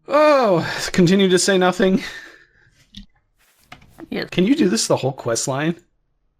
Oh, continue to say nothing. Yes. Can you do this the whole quest line?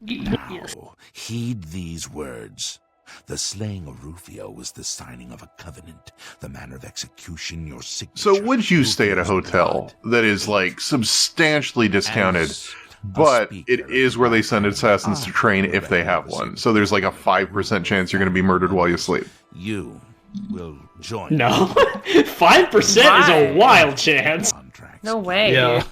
Yes. Now, heed these words. The slaying of Rufio was the signing of a covenant. The manner of execution, your signature. So would you stay at a Rufio's hotel blood. that is, like, substantially discounted, As but a it is where they send assassins to speaker, train I if they have one? So there's like a 5% chance you're going to be murdered while you sleep. You will join. No. 5% is a wild chance. Contracts. No way. Yeah.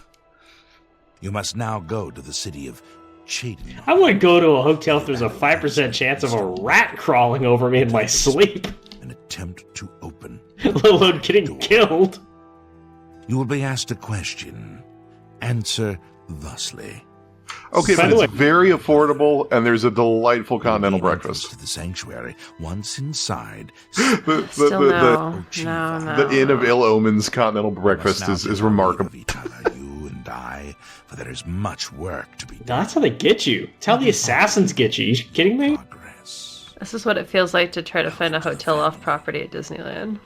You must now go to the city of Cheydinhal. I wouldn't go to a hotel if there's a 5% chance of a rat crawling over me in my sleep, An attempt to open. let alone getting killed. You will be asked a question. Answer thusly. Okay, By but the it's way- very affordable, and there's a delightful continental Gain entrance breakfast. to the sanctuary. Once inside, Still no. No. The Inn of Ill Omens continental breakfast is remarkable. Of each other, you and I, for there is much work to be done. That's how they get you. It's how the assassins get you. You kidding me? Progress. This is what it feels like to try to find a hotel off property at Disneyland.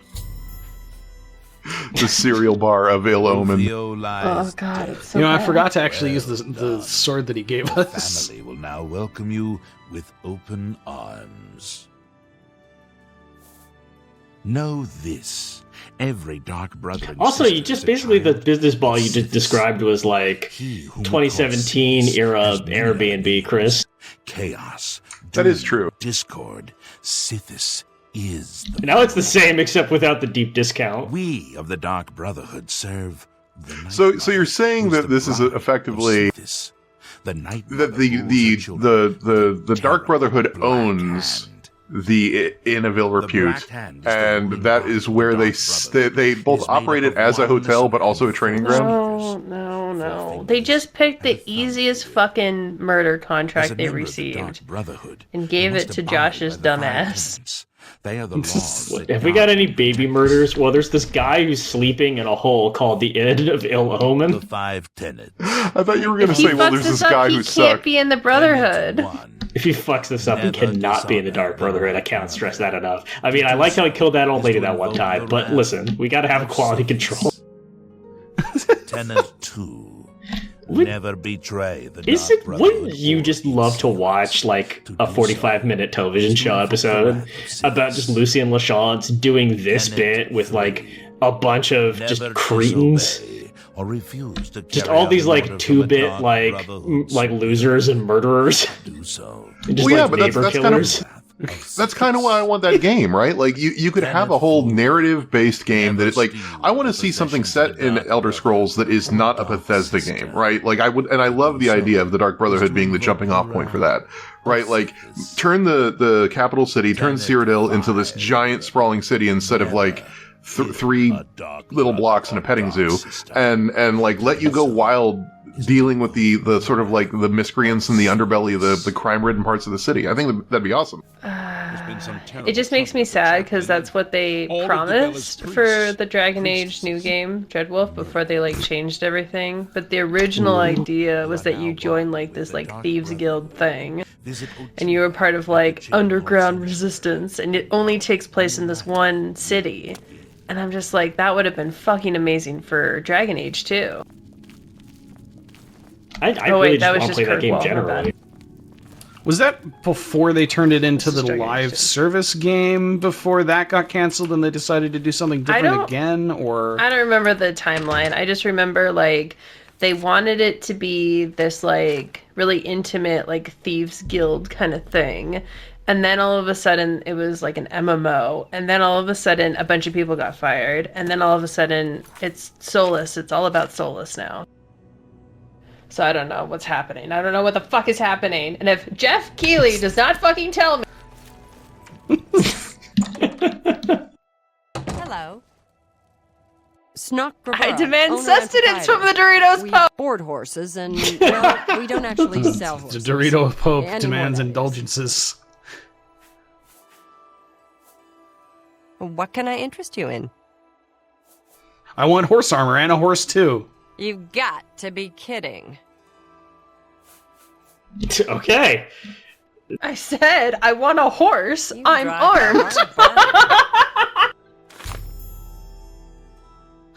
The cereal bar of Ill Omen. Rufio lies Oh god, dead. it's so You know, I bad. forgot to actually use the sword that he gave Your us. family will now welcome you with open arms. Know this. Every Dark Brotherhood. Also, you just basically the business ball you just described was like 2017 era Airbnb, Chris. Chaos. That is true. Discord. Sithis is the. Now it's the same except without the deep discount. We of the Dark Brotherhood serve the Night So Mother, you're saying who's that the this is bride of effectively Sithis. The Night that Mother the rules the her children. the Dark Terror, Brotherhood Black owns Hand. the Inn of Ill The Repute, Black Hand is the and ruling that body is of where the they Dark Brotherhood. they It both is made operate up it of as a oneness hotel, but and also a training ground. No. They just picked the easiest fucking murder As a contract they member of the Dark received Brotherhood, and gave you it must to abide Josh's by the five dumbass. tenets. They are the laws that Have we got guide any baby murders? Well, there's this guy who's sleeping in a hole called the Inn of Ill the Omen. five tenets. I thought you were going to If he say, well, fucks there's this this guy up, who he can't sucked. be in the Brotherhood. Tenet one. If he fucks this up, he Never cannot be in the dishonor Dark Brotherhood. I can't stress that enough. I mean, I liked how he killed that old lady that one time, but listen, we gotta have quality control. Tenet two. Would- Never betray the Is Dark it? Brotherhood Wouldn't you or just love to watch like a 45-minute television show episode about just Lucy and LaChance doing this bit with like a bunch of just never cretins? disobey or refuse to Just carry all out these an like order from a 2-bit Dark like Brotherhood like soldier. losers and murderers Do so. and just Well, yeah, like but that's- neighbor that's kind of- killers. That's kind of why I want that game, right? Like you could have a whole narrative-based game that it's like I want to see something set in Elder Scrolls that is not a Bethesda game, right? Like I would, and I love the idea of the Dark Brotherhood being the jumping-off point for that, right? Like turn the capital city, turn Cyrodiil into this giant sprawling city instead of like three little blocks in a petting zoo, and like let you go wild dealing with the sort of like the miscreants and the underbelly of the crime-ridden parts of the city. I think that'd be awesome. It just makes me sad because that's what they promised for the Dragon Age new game, Dreadwolf, before they like changed everything. But the original idea was that you join like this like thieves guild thing, and you were part of like underground resistance, and it only takes place in this one city. And I'm just like, that would have been fucking amazing for Dragon Age too. I Oh, wait, really that just was want to just play that game Kirkwall, my generally. Was that before they turned it into This is the Dragon Age live 2. service game before that got canceled and they decided to do something different don't- again? Or I don't remember the timeline. I just remember like they wanted it to be this like really intimate like thieves guild kind of thing. And then all of a sudden it was like an MMO. And then all of a sudden a bunch of people got fired. And then all of a sudden it's Solus. It's all about Solus now. So I don't know what's happening. I don't know what the fuck is happening. And if Jeff Keighley does not fucking tell me. Hello. Snock I demand sustenance from the Doritos We Pope. board horses, and well, we don't actually sell the horses. Dorito Pope Anymore, demands that is. indulgences. What can I interest you in? I want horse armor and a horse too. You've got to be kidding. Okay. I said I want a horse. You I'm drive armed. a hard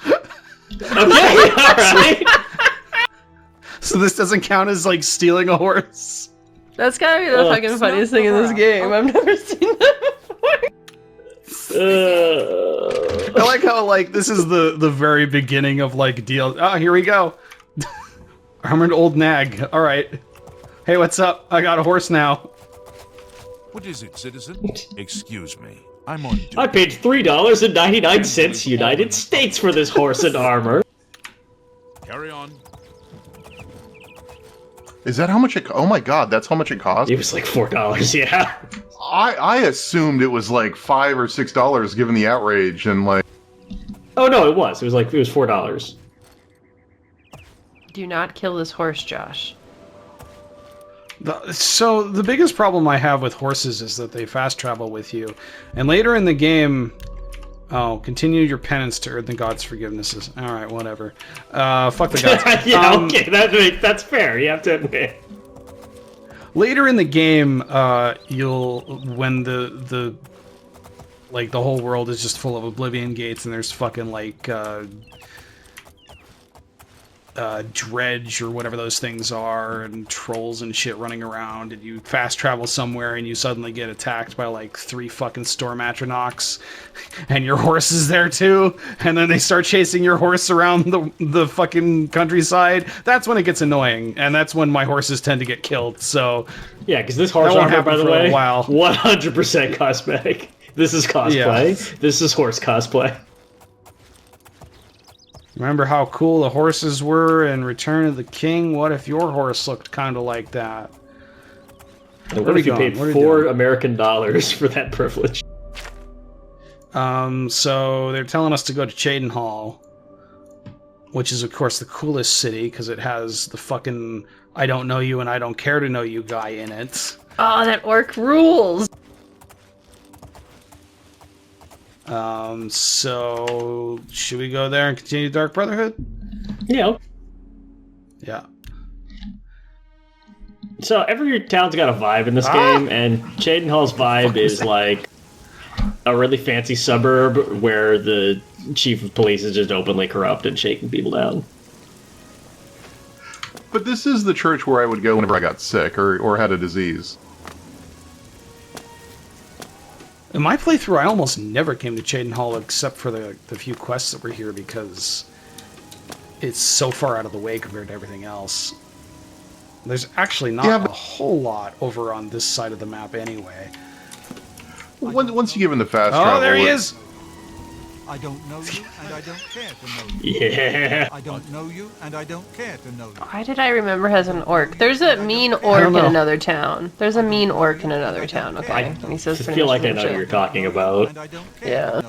bargain. Alright. So this doesn't count as like stealing a horse. That's gotta be the fucking funniest thing in this game. I've never seen that before. I like how like this is the very beginning of like deal. Oh, here we go. Armored old nag. All right. Hey, what's up? I got a horse now. What is it, citizen? Excuse me. I'm on duty. I paid $3.99 United States for this horse and armor. Carry on. Is that how much it? Oh my god, that's how much it cost. It was like $4, yeah. I assumed it was like $5 or $6 given the outrage and like. Oh no, it was. It was $4. Do not kill this horse, Josh. So the biggest problem I have with horses is that they fast travel with you, and later in the game, continue your penance to earn the gods' forgivenesses. All right, whatever. Fuck the gods. Yeah, okay, that's fair. You have to admit. Later in the game, when the whole world is just full of Oblivion gates and there's fucking like dredge or whatever those things are and trolls and shit running around, and you fast travel somewhere and you suddenly get attacked by like 3 fucking storm atronachs and your horse is there too, and then they start chasing your horse around the fucking countryside. That's when it gets annoying, and that's when my horses tend to get killed. So yeah, because this horse armor, by the way, 100% cosmetic. This is cosplay. Yeah. This is horse cosplay. Remember how cool the horses were in Return of the King? What if your horse looked kind of like that? And what if you paid $4 American for that privilege? So they're telling us to go to Cheydinhal, which is, of course, the coolest city because it has the fucking I don't know you and I don't care to know you guy in it. Oh, that orc rules! So should we go there and continue Dark Brotherhood? Yeah. Yeah. So every town's got a vibe in this game, and Cheydinhal's vibe is like a really fancy suburb where the chief of police is just openly corrupt and shaking people down. But this is the church where I would go whenever I got sick or had a disease. In my playthrough, I almost never came to Cheydinhal except for the few quests that were here because it's so far out of the way compared to everything else. There's actually not a whole lot over on this side of the map anyway. Once you give him the fast travel... Oh, there he is! I don't know you, and I don't care to know you. Yeah. I don't know you, and I don't care to know you. Why did I remember as an orc? There's a mean orc in another town. There's a mean orc in another town, okay? And he says I feel like I know what you're talking about. Yeah.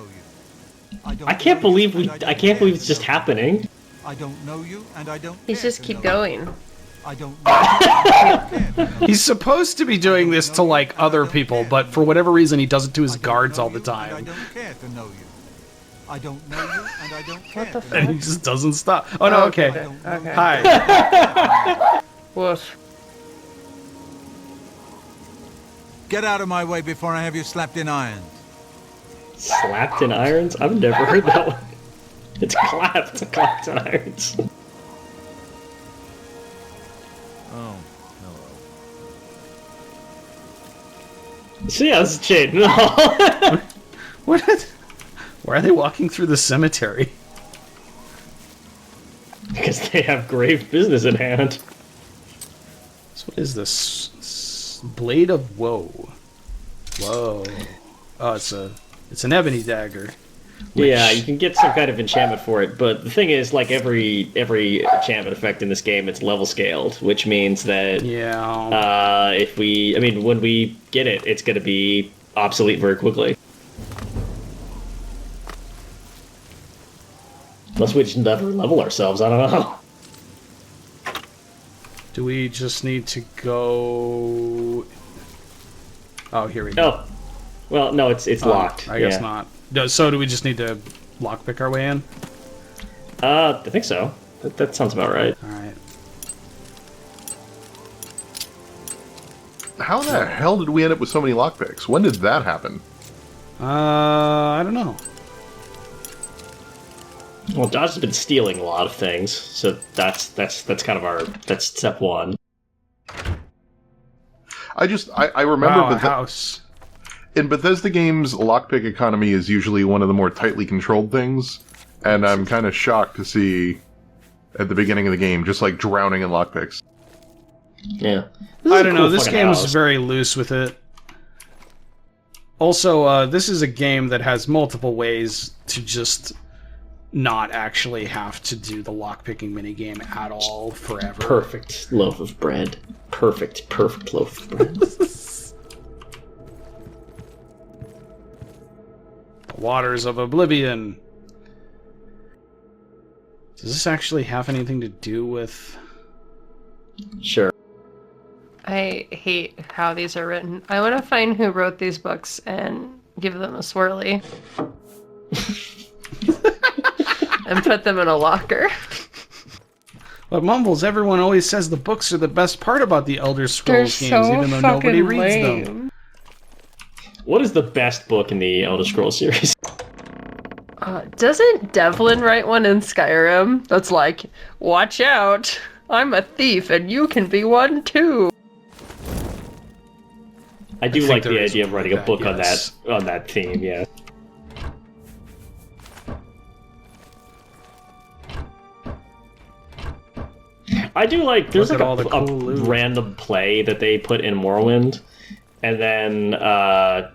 I can't believe it's just happening. I don't know you, and I don't He's just keep going. I don't know you. He's supposed to be doing this to, like, other people, but for whatever reason he does it to his guards all the time. I don't care to know you. I don't know you, and I don't care. What the fuck? And he just doesn't stop. Oh, no, okay. Okay. Hi. Woof. Get out of my way before I have you slapped in irons. Slapped in irons? I've never heard that one. It's clapped. Clapped in irons. Oh, hello. So yeah, this is Cheydinhal. What? Why are they walking through the cemetery? Because they have grave business at hand. So what is this? Blade of Woe. Whoa. Oh, it's an ebony dagger. Yeah, you can get some kind of enchantment for it, but the thing is, like every enchantment effect in this game, it's level scaled, which means that when we get it, it's going to be obsolete very quickly. Unless we just never level ourselves, I don't know. Do we just need to go... Oh, here we go. Oh. Well, no, it's locked. I guess not. So do we just need to lockpick our way in? I think so. That sounds about right. Alright. How the hell did we end up with so many lockpicks? When did that happen? I don't know. Well, Josh has been stealing a lot of things, so that's kind of that's step one. I remember Wow, a house. in Bethesda games, lockpick economy is usually one of the more tightly controlled things, and I'm kind of shocked to see at the beginning of the game just like drowning in lockpicks. Yeah. I don't know, this game was very loose with it. Also, this is a game that has multiple ways to just not actually have to do the lockpicking minigame at all forever. Perfect loaf of bread. Perfect loaf of bread. Waters of Oblivion. Does this actually have anything to do with... Sure. I hate how these are written. I want to find who wrote these books and give them a swirly. And put them in a locker. But Mumbles, everyone always says the books are the best part about the Elder Scrolls games, so even though nobody reads lame. them. What is the best book in the Elder Scrolls series? Doesn't Devlin write one in Skyrim that's like, watch out, I'm a thief and you can be one too? I do think like there the is idea of one writing a like book that, on that theme, yeah. I do like, there's Look like at all the a cool loot. random play that they put in Morrowind, and then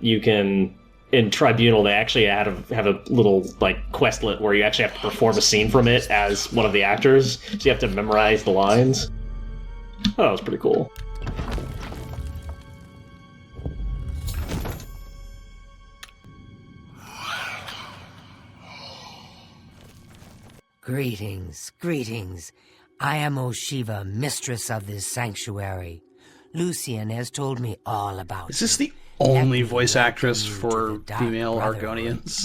you can, in Tribunal, they actually have a little like questlet where you actually have to perform a scene from it as one of the actors, so you have to memorize the lines. Oh, that was pretty cool. Greetings, greetings. I am Oshiva, mistress of this sanctuary. Lucian has told me all about Is this you. the Let only me voice welcome actress you to for the Dark female Brotherhood. Argonians?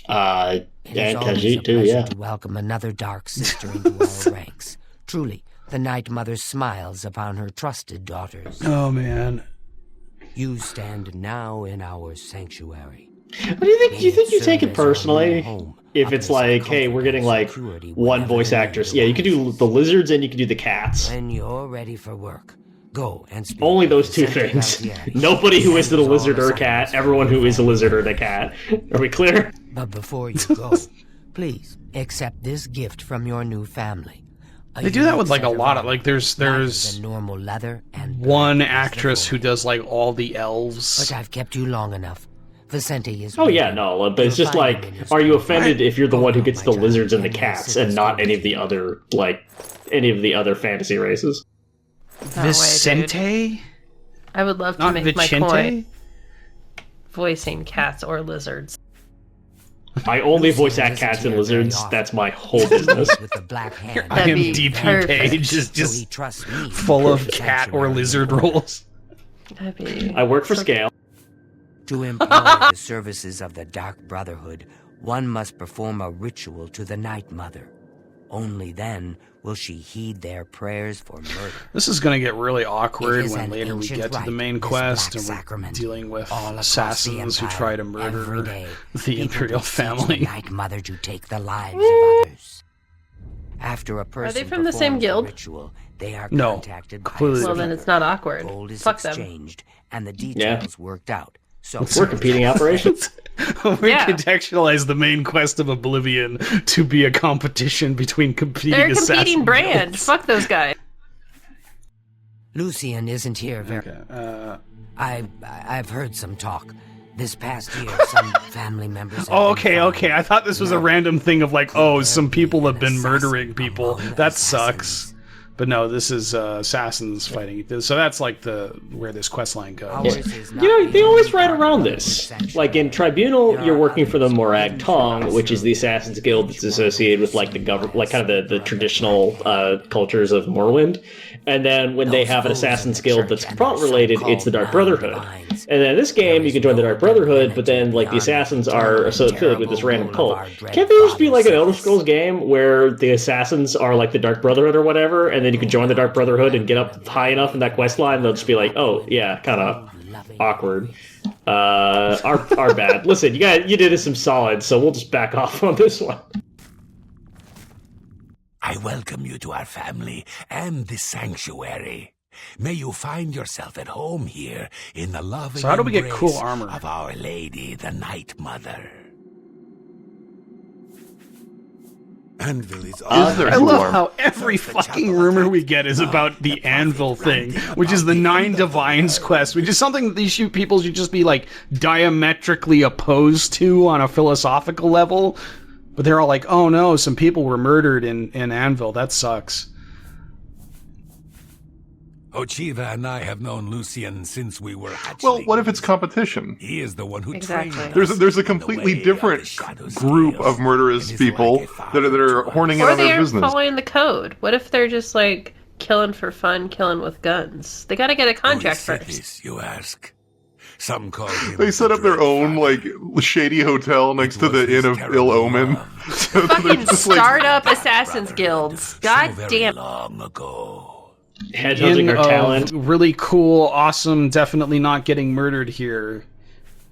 It is And always a Khajiit too, pleasure yeah. to welcome another dark sister into our ranks. Truly, the Night Mother smiles upon her trusted daughters. Oh, man. You stand now in our sanctuary. What do you think? Do you think you take it Serve as our new personally? home If of it's this like, hey, we're getting like security one whenever voice the need actress. Yeah, you could do arises. the lizards and you could do the cats. When you're ready for work, go and speak Only with those two Vicente things. Galtieri. Nobody who isn't a Sends all lizard or a cat. assignments Everyone for who you. is a lizard or a cat. Are we clear? But before you go, please accept this gift from your new family. They do that with like a lot of like there's normal leather and one actress who does like all the elves. But I've kept you long enough. Vicente is. Oh yeah, waiting. no, but it's You'll just find like, him in his are you room. offended if you're the one who gets the My child, lizards and the and we'll cats sit and not and any of speak. the other fantasy races? No way, dude. Vicente? I would love to Not make my Vicente? coin voicing cats or lizards. I only voice Lucian act isn't cats and here very lizards. often. That's my whole business. With the black hand. That'd be IMDb perfect. page is So he just trusts me full of to cat or sanctuary lizard work. roles. That'd be... I work for scale. To employ the services of the Dark Brotherhood, one must perform a ritual to the Night Mother. Only then will she heed their prayers for murder. This is going to get really awkward It is when an later we ancient get to the rite, main this quest black and we're sacrament. dealing with All across assassins the who try to Empire, every murder day, the people Imperial beseech the family. Night Mother to take the lives of others. After a person from the same performs the guild? ritual, they are No, contacted by completely a Well, then it's not awkward. gold is Fuck them. exchanged and the details worked out. So We're competing operations. We Yeah. contextualize the main quest of Oblivion to be a competition between competing They're a assassin competing brand. guilds. Fuck those guys. Lucian isn't here very. Okay, I've heard some talk. This past year, some family members. Have Oh, been okay. found. I thought this was a No. random thing of like, oh, some people have been Assassin murdering people. among That assassins. sucks. But no, this is assassins fighting. So that's like where this quest line goes. Ours is not You know, they the always only write dark around brotherhood this. sanctuary. Like in Tribunal, There you're are working for the others Morag who Tong, trust which is the Assassin's Guild that's associated with like the government, like kind of the traditional cultures of Morrowind. And then when they Those have an fools in Assassin's the Guild church that's and prompt their related, it's the so-called Dark Brotherhood. non-divines. And then in this game, There you is can join the no Dark Brotherhood, divinity but then like the beyond assassins the are eternal associated with this terrible random rule cult. of our dread Can't there just be like an father Elder says? Scrolls game where the assassins are like the Dark Brotherhood or whatever, and then you can join the Dark Brotherhood and get up high enough in that quest line, they'll just be like, oh yeah, kind of awkward. Our bad. Listen, you did us some solids, so we'll just back off on this one. I welcome you to our family and this sanctuary. May you find yourself at home here in the loving So how do we get embrace cool armor? of Our Lady, the Night Mother. Anvil is Is there I cool love armor? how every fucking rumor we get is about the anvil thing, which is the 9 Divines quest, which is something that these people should just be like diametrically opposed to on a philosophical level. But they're all like, oh no, some people were murdered in Anvil. That sucks. Ochiva and I have known Lucian since we were hatchlings. Well, what if it's competition? He is the one who Exactly. trained There's us a in the completely way of different the shadow group scales, of murderous and is people like a father that are to us. horning in Or on they their aren't business. following the code. What if they're just like killing for fun, killing with guns? They gotta get a contract Who said first. this, you ask? Some call him They set the up their Dread own Father. like shady hotel next to the Inn of Ill Omen. So they're Fucking just, like, startup assassins guilds. So God very damn. long ago. Headhunting In our talent. really cool, awesome, definitely not getting murdered here,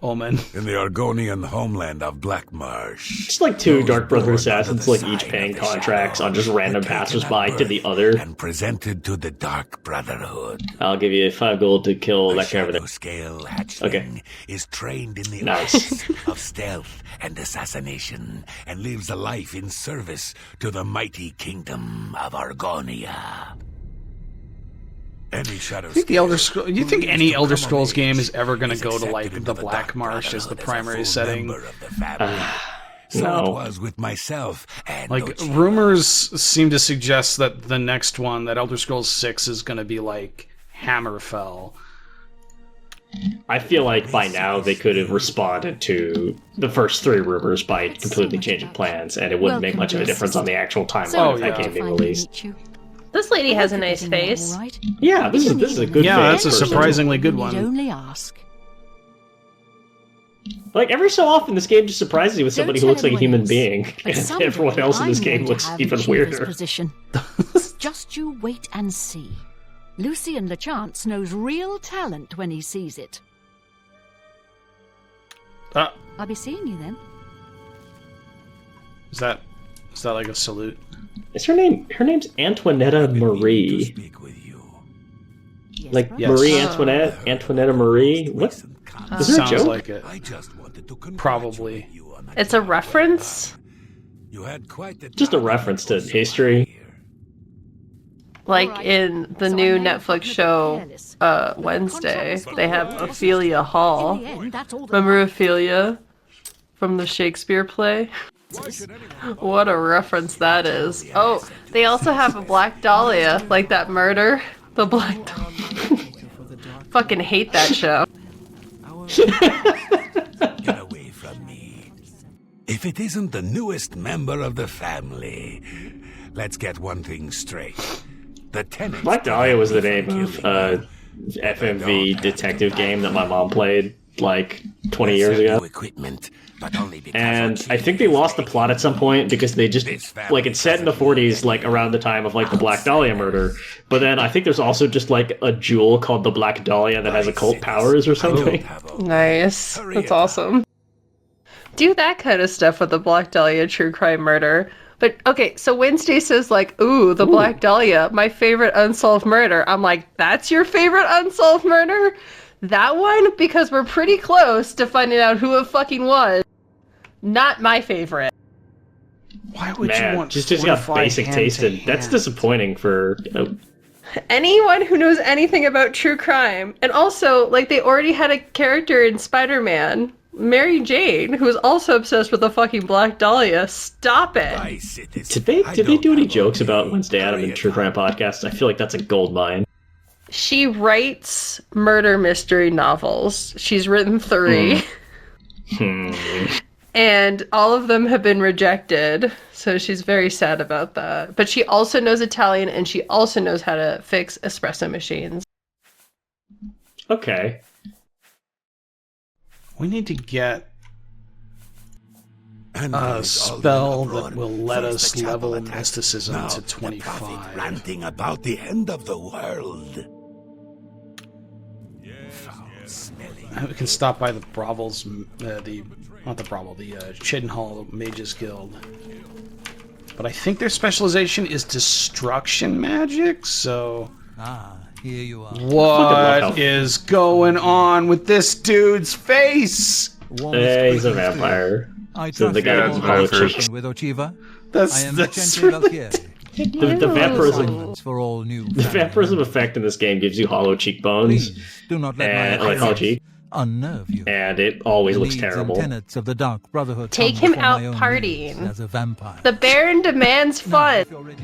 Omen. In the Argonian homeland of Black Marsh. Just like two Those Dark Brotherhood born assassins, under the like each sign paying of the contracts shadow on just random were taken passersby at to the birth other. and presented to the Dark Brotherhood. I'll give you 5 gold to kill The that guy over shadow there. scale hatchling Okay. is trained in the Nice. arts of stealth and assassination, and lives a life in service to the mighty kingdom of Argonia. Any shadow I think the Elder Scale Scrolls. You think who any is to Elder come of Scrolls game age is ever going to is go to accepted like into the the Black Dark Marsh as the Brotherhood primary full setting? member of the family. So No. it was with myself and Like Ochiva. rumors seem to suggest that the next one, that Elder Scrolls 6, is going to be like Hammerfell. I feel like by now they could have responded to the first 3 rumors by completely changing plans, and it wouldn't make much of a difference on the actual timeline of that game being released. This lady has a nice face. Yeah, this is a good Yeah, face, that's a personally. surprisingly good one. Only ask. Like, every so often this game just surprises you with somebody who Don't looks tell like a human anyone being, else, but and someday everyone else in this I'm game going to looks have even Achiever's weirder. Position. Just you wait and see. Lucian LeChance knows real talent when he sees it. I'll be seeing you then. Is that like a salute? Is her name? Her name's Antoinetta To Marie. speak with you. Yes, Like brother. Yes. Marie Antoinette, Antoinetta Marie. What? Is there a Sounds joke? like it. I just wanted to Probably. congratulate you on the It's a job reference? well done. You had quite the Just a time reference to for history. here. Like Alright, in the so new I may have Netflix gotten a bit show, careless, but the Wednesday, contract was they have fulfilled. Ophelia Hall. In the end, that's all that Remember matters. Ophelia from the Shakespeare play? What a reference that is. Oh, they also have a Black Dahlia, like that murder. The Black Dahlia. Fucking hate that show. Get away from me. If it isn't the newest member of the family, let's get one thing straight. The tenants. Black Dahlia was the name of FMV detective game that my mom played like 20 years ago. Equipment, but only because And Ochiva I think they lost the plot at some point because they just, like, it's set in the 40s, like, around the time of, like, the Black Dahlia murder. But then I think there's also just, like, a jewel called the Black Dahlia that has occult powers or something. Nice. That's awesome. Do that kind of stuff with the Black Dahlia true crime murder. But, okay, so Wednesday says, like, ooh, the Black Dahlia, my favorite unsolved murder. I'm like, that's your favorite unsolved murder? That one? Because we're pretty close to finding out who it fucking was. Not my favorite. Why would Man, you want just got fortified basic hand taste, to and that's hand? disappointing for... Anyone who knows anything about true crime, and also, like, they already had a character in Spider-Man, Mary Jane, who was also obsessed with the fucking Black Dahlia. Stop it. Did they do any jokes about Wednesday Adam in True Crime Podcast? I feel like that's a gold mine. She writes murder mystery novels. She's written 3. And all of them have been rejected, so she's very sad about that. But she also knows Italian, and she also knows how to fix espresso machines. Okay. We need to get a spell that will let us level mysticism to 25. Ranting about the end of the world. We can stop by the Cheydinhal Mages Guild. But I think their specialization is destruction magic, so... Ah, here you are. What is going on with this dude's face? Hey, he's a vampire. I So the trust guy you with all vampires. cooperation with Ochiva. That's I am that's Vicente really... Valchieri. The vampirism, Assignments for all new the vampirism effect in this game gives you hollow cheekbones, Please do not let and my like hollow appearance cheek, unnerve you. and it always The looks needs and terrible. tenets of the Dark Brotherhood Take come him before out my own partying. needs as a vampire. The Baron demands Now, fun. if you're ready to